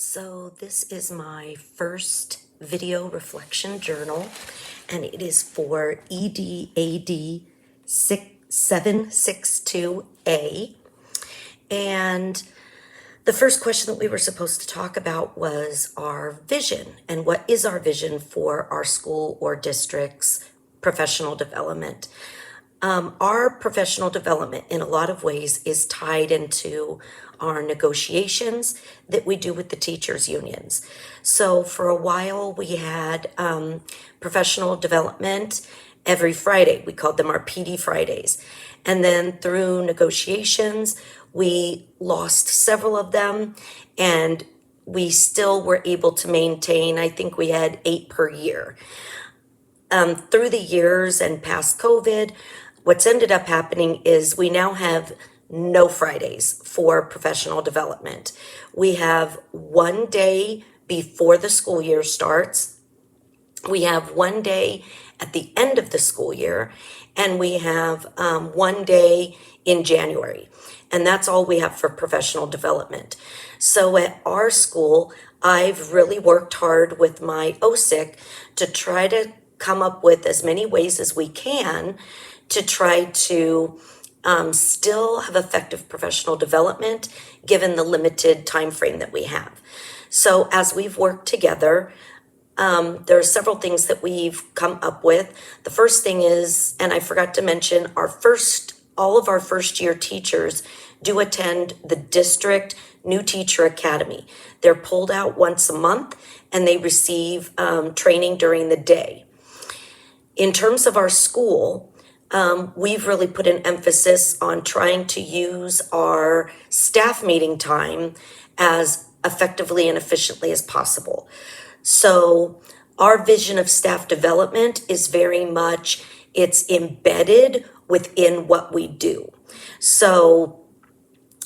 So this is my first video reflection journal, and it is for EDAD 762A. And the first question that we were supposed to talk about was our vision, and what is our vision for our school or district's professional development. Our professional development in a lot of ways is tied into our negotiations that we do with the teachers' unions. So for a while we had professional development every Friday. We called them our PD Fridays. And then through negotiations, we lost several of them, and we still were able to maintain, I think we had 8 per year. Through the years and past COVID, what's ended up happening is we now have no Fridays for professional development. We have one day before the school year starts. We have one day at the end of the school year, and we have one day in January. And that's all we have for professional development. So at our school, I've really worked hard with my OSIC to try to come up with as many ways as we can to try to still have effective professional development given the limited time frame that we have. So as we've worked together, there are several things that we've come up with. The first thing is, and I forgot to mention, all of our first year teachers do attend the district new teacher academy. They're pulled out once a month and they receive training during the day. In terms of our school, we've really put an emphasis on trying to use our staff meeting time as effectively and efficiently as possible. So our vision of staff development is very much, it's embedded within what we do. So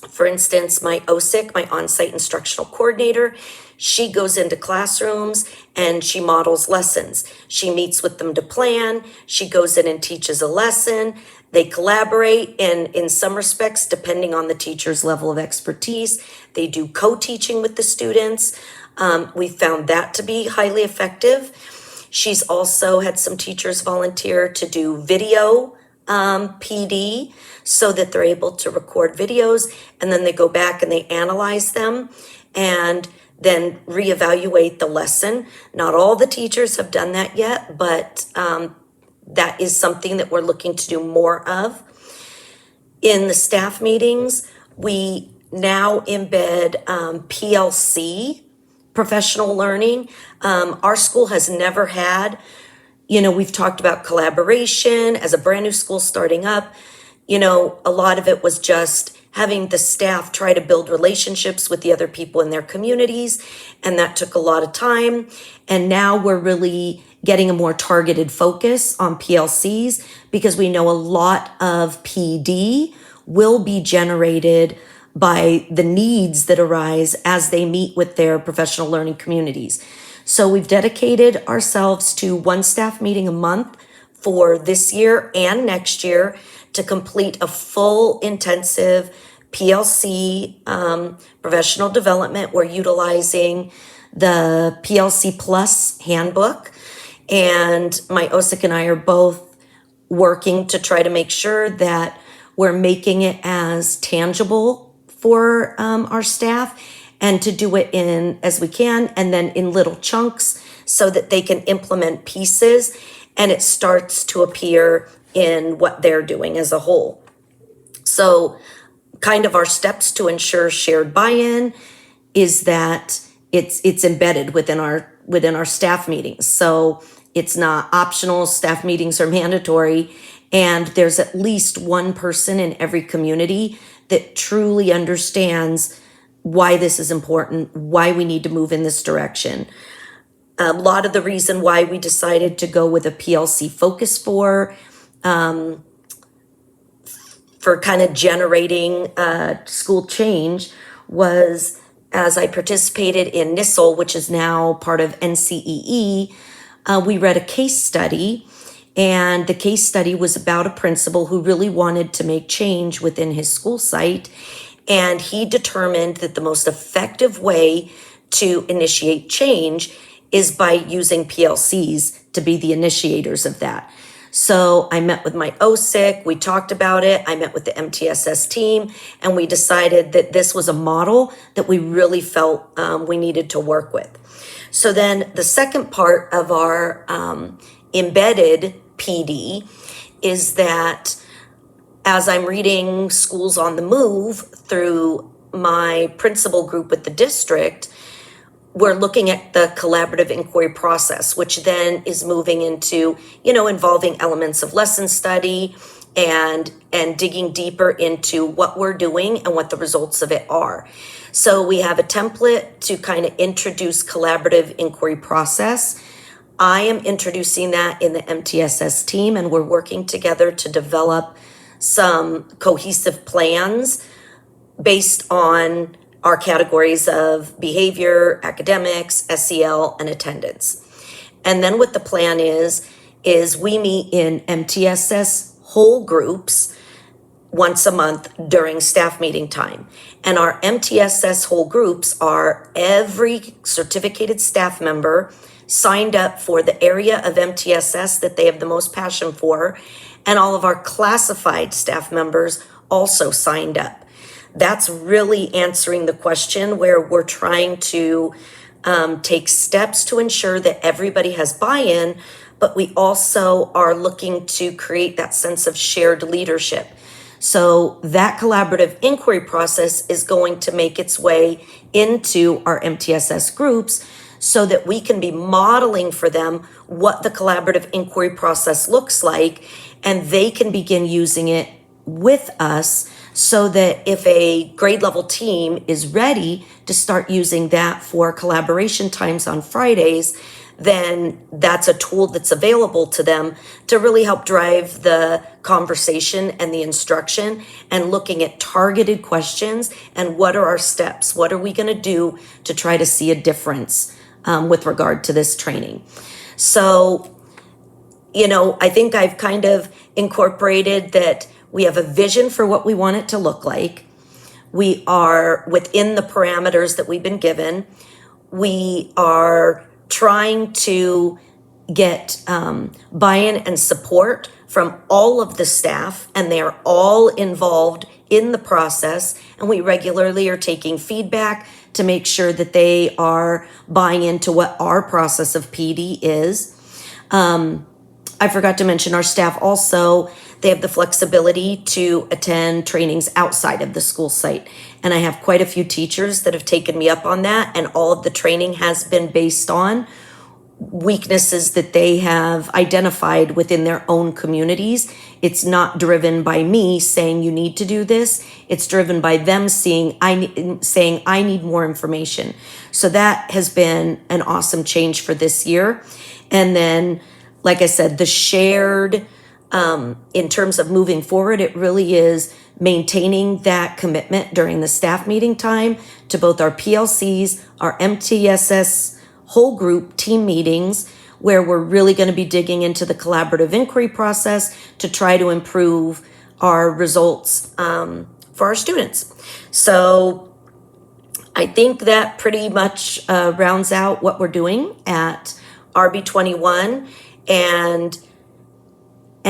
for instance, my OSIC, my on-site instructional coordinator, she goes into classrooms and she models lessons. She meets with them to plan. She goes in and teaches a lesson. They collaborate, and in some respects, depending on the teacher's level of expertise, they do co-teaching with the students. We found that to be highly effective. She's also had some teachers volunteer to do video PD so that they're able to record videos, and then they go back and they analyze them and then reevaluate the lesson. Not all the teachers have done that yet, but that is something that we're looking to do more of. In the staff meetings, we now embed PLC, professional learning. Our school has never had, we've talked about collaboration as a brand new school starting up. A lot of it was just having the staff try to build relationships with the other people in their communities, and that took a lot of time. And now we're really getting a more targeted focus on PLCs because we know a lot of PD will be generated by the needs that arise as they meet with their professional learning communities. So we've dedicated ourselves to one staff meeting a month for this year and next year to complete a full intensive PLC professional development. We're utilizing the PLC Plus handbook, and my OSIC and I are both working to try to make sure that we're making it as tangible for our staff, and to do it in as we can, and then in little chunks so that they can implement pieces and it starts to appear in what they're doing as a whole. So kind of our steps to ensure shared buy-in is that it's embedded within our staff meetings. So it's not optional, staff meetings are mandatory, and there's at least one person in every community that truly understands why this is important, why we need to move in this direction. A lot of the reason why we decided to go with a PLC focus for kind of generating school change was, as I participated in NISL, which is now part of NCEE, we read a case study, and the case study was about a principal who really wanted to make change within his school site, and he determined that the most effective way to initiate change is by using PLCs to be the initiators of that. So I met with my OSIC, we talked about it, I met with the MTSS team, and we decided that this was a model that we really felt we needed to work with. So then the second part of our embedded PD is that as I'm reading Schools on the Move through my principal group with the district, we're looking at the collaborative inquiry process, which then is moving into, involving elements of lesson study and digging deeper into what we're doing and what the results of it are. So we have a template to kind of introduce collaborative inquiry process. I am introducing that in the MTSS team, and we're working together to develop some cohesive plans based on our categories of behavior, academics, SEL, and attendance. And then what the plan is we meet in MTSS whole groups once a month during staff meeting time. And our MTSS whole groups are every certificated staff member signed up for the area of MTSS that they have the most passion for, and all of our classified staff members also signed up. That's really answering the question where we're trying to take steps to ensure that everybody has buy-in, but we also are looking to create that sense of shared leadership. So that collaborative inquiry process is going to make its way into our MTSS groups so that we can be modeling for them what the collaborative inquiry process looks like, and they can begin using it with us so that if a grade level team is ready to start using that for collaboration times on Fridays, then that's a tool that's available to them to really help drive the conversation and the instruction, and looking at targeted questions and what are our steps? What are we going to do to try to see a difference with regard to this training? So, I think I've kind of incorporated that we have a vision for what we want it to look like. We are within the parameters that we've been given. We are trying to get buy-in and support from all of the staff, and they are all involved in the process. And we regularly are taking feedback to make sure that they are buying into what our process of PD is. I forgot to mention our staff also, they have the flexibility to attend trainings outside of the school site. And I have quite a few teachers that have taken me up on that, and all of the training has been based on weaknesses that they have identified within their own communities. It's not driven by me saying you need to do this. It's driven by them saying I need more information. So that has been an awesome change for this year. And then, like I said, the shared, in terms of moving forward, it really is maintaining that commitment during the staff meeting time to both our PLCs, our MTSS whole group team meetings, where we're really going to be digging into the collaborative inquiry process to try to improve our results for our students. So I think that pretty much rounds out what we're doing at RB21, and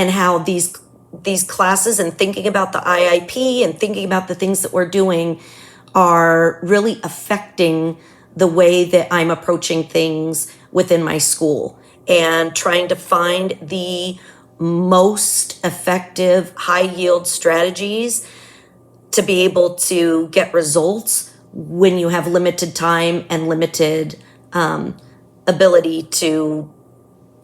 how these classes and thinking about the IIP and thinking about the things that we're doing are really affecting the way that I'm approaching things within my school, and trying to find the most effective high yield strategies to be able to get results when you have limited time and limited ability to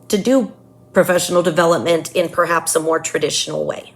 do professional development in perhaps a more traditional way.